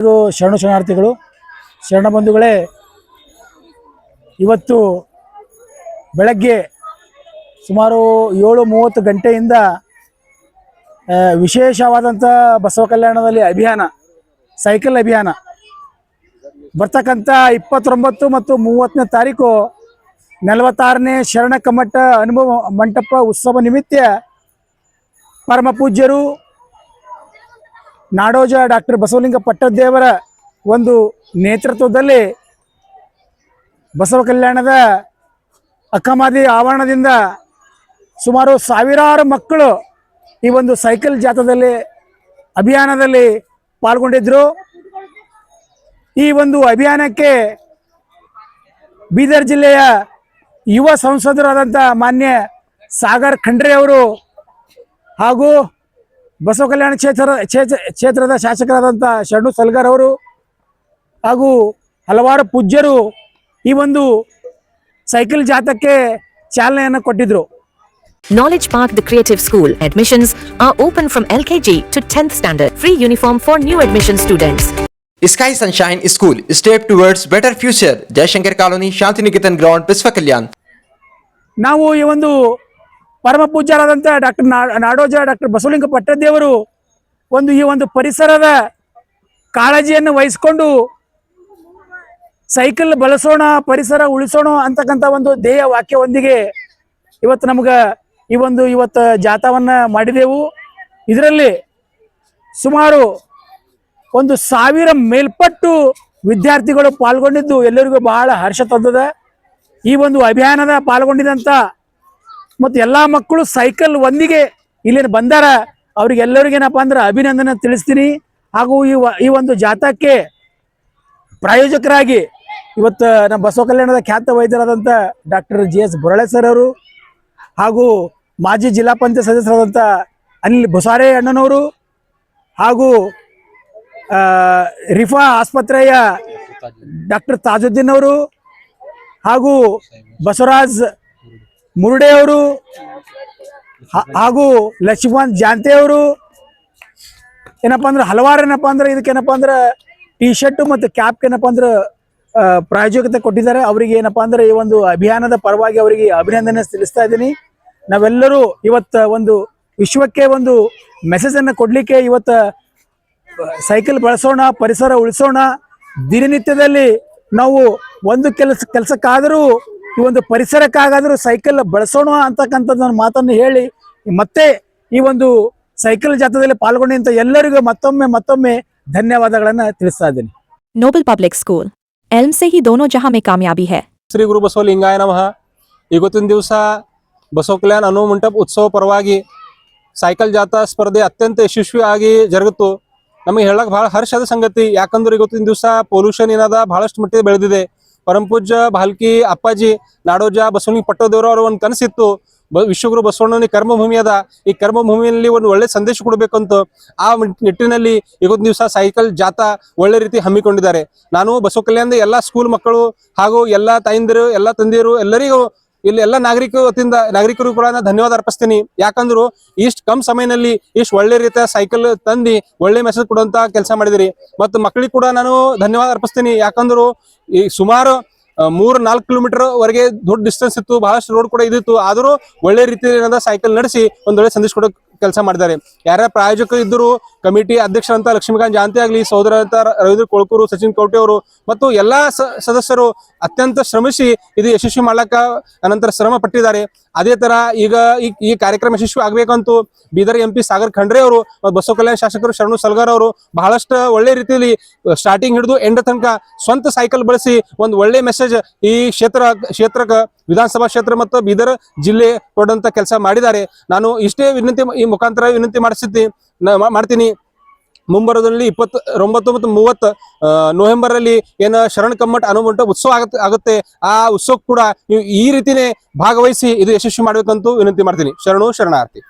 ಶರಣು ಶರಣಾರ್ಥಿಗಳು, ಶರಣ ಬಂಧುಗಳೇ, ಇವತ್ತು ಬೆಳಗ್ಗೆ ಸುಮಾರು 7:30 ಗಂಟೆಯಿಂದ ವಿಶೇಷವಾದಂಥ ಬಸವ ಕಲ್ಯಾಣದಲ್ಲಿ ಅಭಿಯಾನ, ಸೈಕಲ್ ಅಭಿಯಾನ ಬರ್ತಕ್ಕಂಥ 29 ಮತ್ತು 30ನೇ ತಾರೀಕು 46ನೇ ಶರಣ ಕಮ್ಮಟ ಅನುಭವ ಮಂಟಪ ಉತ್ಸವ ನಿಮಿತ್ತ ಪರಮ ಪೂಜ್ಯರು ನಾಡೋಜ ಡಾಕ್ಟರ್ ಬಸವಲಿಂಗ ಪಟ್ಟದೇವರ ಒಂದು ನೇತೃತ್ವದಲ್ಲಿ ಬಸವ ಕಲ್ಯಾಣದ ಅಕ್ಕಮಾದಿ ಆವರಣದಿಂದ ಸುಮಾರು ಸಾವಿರಾರು ಮಕ್ಕಳು ಈ ಒಂದು ಸೈಕಲ್ ಜಾಥಾದಲ್ಲಿ ಅಭಿಯಾನದಲ್ಲಿ ಪಾಲ್ಗೊಂಡಿದ್ದರು. ಈ ಒಂದು ಅಭಿಯಾನಕ್ಕೆ ಬೀದರ್ ಜಿಲ್ಲೆಯ ಯುವ ಸಂಸದರಾದಂಥ ಮಾನ್ಯ ಸಾಗರ್ ಖಂಡ್ರೆ ಅವರು ಹಾಗೂ ಬಸವ ಕಲ್ಯಾಣ ಕ್ಷೇತ್ರದ ಶಾಸಕರಾದಂಥ ಶರಣು ಸಲ್ಗರ್ ಅವರು ಹಾಗೂ ಹಲವಾರು ಪೂಜ್ಯರು ಈ ಒಂದು ಸೈಕಲ್ ಜಾಥಾಕ್ಕೆ ಚಾಲನೆಯನ್ನು ಕೊಟ್ಟಿದ್ರು. Knowledge Park The Creative School admissions are open from LKG to 10th standard. Free uniform for new admission students. Sky Sunshine School, step towards better future. Jayashankar Colony, Shantiniketan Ground, Biswa Kalyan. ನಾವು ಈ ಒಂದು ಪರಮ ಪೂಜ್ಯರಾದಂಥ ನಾಡೋಜ doctor Basavalinga Pattadevaru ಈ ಒಂದು ಪರಿಸರದ ಕಾಳಜಿಯನ್ನು ವಹಿಸಿಕೊಂಡು cycle ಬಳಸೋಣ, ಪರಿಸರ ಉಳಿಸೋಣ ಅಂತಕ್ಕಂಥ ಒಂದು ಧ್ಯೇಯ ವಾಕ್ಯವೊಂದಿಗೆ ಇವತ್ತು ನಮ್ಗೆ ಇವತ್ತು ಜಾಥಾವನ್ನು ಮಾಡಿದೆವು. ಇದರಲ್ಲಿ ಸುಮಾರು 1,000 ಮೇಲ್ಪಟ್ಟು ವಿದ್ಯಾರ್ಥಿಗಳು ಪಾಲ್ಗೊಂಡಿದ್ದು ಎಲ್ಲರಿಗೂ ಬಹಳ ಹರ್ಷ ತಂದದ. ಈ ಒಂದು ಅಭಿಯಾನದ ಪಾಲ್ಗೊಂಡಿದಂಥ ಮತ್ತು ಎಲ್ಲ ಮಕ್ಕಳು ಸೈಕಲ್ ಒಂದಿಗೆ ಇಲ್ಲೇನು ಬಂದಾರ ಅವ್ರಿಗೆಲ್ಲರಿಗೇನಪ್ಪ ಅಂದ್ರೆ ಅಭಿನಂದನೆ ತಿಳಿಸ್ತೀನಿ. ಹಾಗೂ ಈ ಒಂದು ಜಾಥಾಕ್ಕೆ ಪ್ರಾಯೋಜಕರಾಗಿ ಇವತ್ತು ನಮ್ಮ ಬಸವ ಕಲ್ಯಾಣದ ಖ್ಯಾತ ವೈದ್ಯರಾದಂಥ ಡಾಕ್ಟರ್ JS ಬೊರಳೆ ಸರ್ ಅವರು ಹಾಗೂ ಮಾಜಿ ಜಿಲ್ಲಾ ಪಂಚಾಯತ್ ಸದಸ್ಯರಾದಂಥ ಅನಿಲ್ ಬುಸಾರೆ ಅಣ್ಣನವರು ಹಾಗೂ ರಿಫಾ ಆಸ್ಪತ್ರೆಯ ಡಾಕ್ಟರ್ ತಾಜುದ್ದೀನ್ ಅವರು ಹಾಗೂ ಬಸವರಾಜ್ ಮುರುಡೆ ಅವರು ಹಾಗೂ ಲಕ್ಷ್ಮಣ್ ಜಾಂತೆ ಅವರು ಏನಪ್ಪ ಅಂದ್ರೆ ಹಲವಾರು ಇದಕ್ಕೇನಪ್ಪ ಅಂದ್ರೆ ಟಿ ಶರ್ಟ್ ಮತ್ತು ಕ್ಯಾಪ್ ಏನಪ್ಪ ಅಂದ್ರೆ ಪ್ರಾಯೋಜಕತೆ ಕೊಟ್ಟಿದ್ದಾರೆ. ಅವರಿಗೆ ಏನಪ್ಪ ಅಂದ್ರೆ ಈ ಒಂದು ಅಭಿಯಾನದ ಪರವಾಗಿ ಅವರಿಗೆ ಅಭಿನಂದನೆ ತಿಳಿಸ್ತಾ ಇದ್ದೀನಿ. ನಾವೆಲ್ಲರೂ ಇವತ್ತು ಒಂದು ವಿಶ್ವಕ್ಕೆ ಒಂದು ಮೆಸೇಜನ್ನು ಕೊಡಲಿಕ್ಕೆ ಇವತ್ತು ಸೈಕಲ್ ಬಳಸೋಣ, ಪರಿಸರ ಉಳಿಸೋಣ. ದಿನನಿತ್ಯದಲ್ಲಿ ನಾವು ಒಂದು ಕೆಲಸಕ್ಕಾದರೂ ಈ ಒಂದು ಪರಿಸರಕ್ಕಾಗಾದರೂ ಸೈಕಲ್ ಬಳಸೋಣ ಅಂತಕ್ಕಂಥದ್ದು ಮಾತನ್ನು ಹೇಳಿ ಮತ್ತೆ ಈ ಒಂದು ಸೈಕಲ್ ಜಾಥಾದಲ್ಲಿ ಪಾಲ್ಗೊಂಡಂತ ಎಲ್ಲರಿಗೂ ಮತ್ತೊಮ್ಮೆ ಧನ್ಯವಾದಗಳನ್ನು ತಿಳಿಸ್ತಾ ಇದ್ದೀನಿ. Noble Public School, एल्म से ही दोनों जहां में कामयाबी है. ಶ್ರೀ ಗುರು ಬಸವಲಿಂಗಾಯ ನಮಃ. ಇವತ್ತಿನ ದಿವಸ ಬಸವ ಕಲ್ಯಾಣ ಅನುಭವ ಮಂಟಪ ಉತ್ಸವ ಪರವಾಗಿ ಸೈಕಲ್ ಜಾಥಾ ಸ್ಪರ್ಧೆ ಅತ್ಯಂತ ಯಶಸ್ವಿಯಾಗಿ ಜರುಗಿತು. ನಮಗೆ ಹೇಳಕ್ ಬಹಳ ಹರ್ಷದ ಸಂಗತಿ. ಯಾಕಂದ್ರೆ ಇವತ್ತಿನ ದಿವಸ ಪೊಲ್ಯೂಷನ್ ಏನದ ಬಹಳಷ್ಟು ಮಟ್ಟಿಗೆ ಬೆಳೆದಿದೆ. ಪರಮಪೂಜ್ಯ ಭಾಲ್ಕಿ ಅಪ್ಪಾಜಿ ನಾಡೋಜ ಬಸವಲಿಂಗ ಪಟ್ಟದೇವರು ಅವರ ಒಂದು ಕನಸಿತ್ತು, ವಿಶ್ವಗುರು ಬಸವಣ್ಣನ ಕರ್ಮಭೂಮಿ ಅದ, ಈ ಕರ್ಮಭೂಮಿಯಲ್ಲಿ ಒಂದು ಒಳ್ಳೆ ಸಂದೇಶ ಕೊಡಬೇಕಂತ ಆ ನಿಟ್ಟಿನಲ್ಲಿ ಇವತ್ತಿನ ದಿವಸ ಸೈಕಲ್ ಜಾಥಾ ಒಳ್ಳೆ ರೀತಿ ಹಮ್ಮಿಕೊಂಡಿದ್ದಾರೆ. ನಾನು ಬಸವ ಕಲ್ಯಾಣದ ಎಲ್ಲ ಸ್ಕೂಲ್ ಮಕ್ಕಳು ಹಾಗೂ ಎಲ್ಲ ತಾಯಿಂದಿರು, ಎಲ್ಲ ತಂದೆಯರು, ಎಲ್ಲರಿಗೂ ಇಲ್ಲಿ ಎಲ್ಲ ನಾಗರಿಕರು ಕೂಡ ಧನ್ಯವಾದ ಅರ್ಪಿಸ್ತೀನಿ. ಯಾಕಂದ್ರು ಇಷ್ಟು ಕಮ್ ಸಮಯದಲ್ಲಿ ಇಷ್ಟು ಒಳ್ಳೆ ರೀತಿಯ ಸೈಕಲ್ ತಂದು ಒಳ್ಳೆ ಮೆಸೇಜ್ ಕೊಡುವಂತ ಕೆಲಸ ಮಾಡಿದಿರಿ. ಮತ್ತು ಮಕ್ಕಳಿಗೆ ಕೂಡ ನಾನು ಧನ್ಯವಾದ ಅರ್ಪಿಸ್ತೀನಿ. ಯಾಕಂದ್ರು ಈ ಸುಮಾರು 3-4 ಕಿಲೋಮೀಟರ್ ವರೆಗೆ ದೊಡ್ಡ ಡಿಸ್ಟೆನ್ಸ್ ಇತ್ತು, ಬಹಳಷ್ಟು ರೋಡ್ ಕೂಡ ಇದಿತ್ತು. ಆದರೂ ಒಳ್ಳೆ ರೀತಿಯಿಂದ ಸೈಕಲ್ ನಡೆಸಿ ಒಂದೊಳ್ಳೆ ಸಂದೇಶ ಕೊಡೋ ಕೆಲಸ ಮಾಡಿದ್ದಾರೆ. ಯಾರ್ಯಾರ ಪ್ರಾಯೋಜಕರು ಇದ್ದರು, ಕಮಿಟಿ ಅಧ್ಯಕ್ಷರಂತ ಲಕ್ಷ್ಮೀಕಾಂತ್ ಜಾಂತಿ ಆಗಲಿ, ಸಹೋದರಂತ ರವೀಂದ್ರ ಕೊಳಕೂರು, ಸಚಿನ್ ಕೌಟೆ ಅವರು ಮತ್ತು ಎಲ್ಲಾ ಸದಸ್ಯರು ಅತ್ಯಂತ ಶ್ರಮಿಸಿ ಇದು ಯಶಸ್ವಿ ಮಾಡ್ಲಕ್ಕ ಅನಂತರ ಶ್ರಮ ಪಟ್ಟಿದ್ದಾರೆ. ಅದೇ ತರ ಈಗ ಈ ಕಾರ್ಯಕ್ರಮ ಯಶಸ್ವಿ ಆಗ್ಬೇಕಂತೂ ಬೀದರ್ MP ಸಾಗರ್ ಖಂಡ್ರೆ ಅವರು ಮತ್ತು ಬಸವ ಕಲ್ಯಾಣ ಶಾಸಕರು ಶರಣು ಸಲ್ಗರ್ ಅವರು ಬಹಳಷ್ಟು ಒಳ್ಳೆ ರೀತಿಯಲ್ಲಿ ಸ್ಟಾರ್ಟಿಂಗ್ ಹಿಡಿದು ಎಂಡ್ ತನಕ ಸ್ವಂತ ಸೈಕಲ್ ಬಳಸಿ ಒಂದು ಒಳ್ಳೆ ಮೆಸೇಜ್ ಈ ಕ್ಷೇತ್ರಕ್ಕೆ ವಿಧಾನಸಭಾ ಕ್ಷೇತ್ರ ಮತ್ತು ಬೀದರ್ ಜಿಲ್ಲೆ ಕೊಡುವಂತ ಕೆಲಸ ಮಾಡಿದ್ದಾರೆ. ನಾನು ಇಷ್ಟೇ ಈ ಮುಖಾಂತರ ವಿನಂತಿ ಮಾಡ್ತೀನಿ. ಮುಂಬರೋದ್ರಲ್ಲಿ 29 ಮತ್ತು 30 ನವೆಂಬರ್ ಅಲ್ಲಿ ಏನು ಶರಣ ಕಮ್ಮಟ ಅನುಮಂಟ ಉತ್ಸವ ಆಗುತ್ತೆ. ಆ ಉತ್ಸವ ಕೂಡ ನೀವು ಈ ರೀತಿನೇ ಭಾಗವಹಿಸಿ ಇದು ಯಶಸ್ವಿ ಮಾಡ್ಬೇಕಂತೂ ವಿನಂತಿ ಮಾಡ್ತೀನಿ. ಶರಣಾರ್ಥಿ.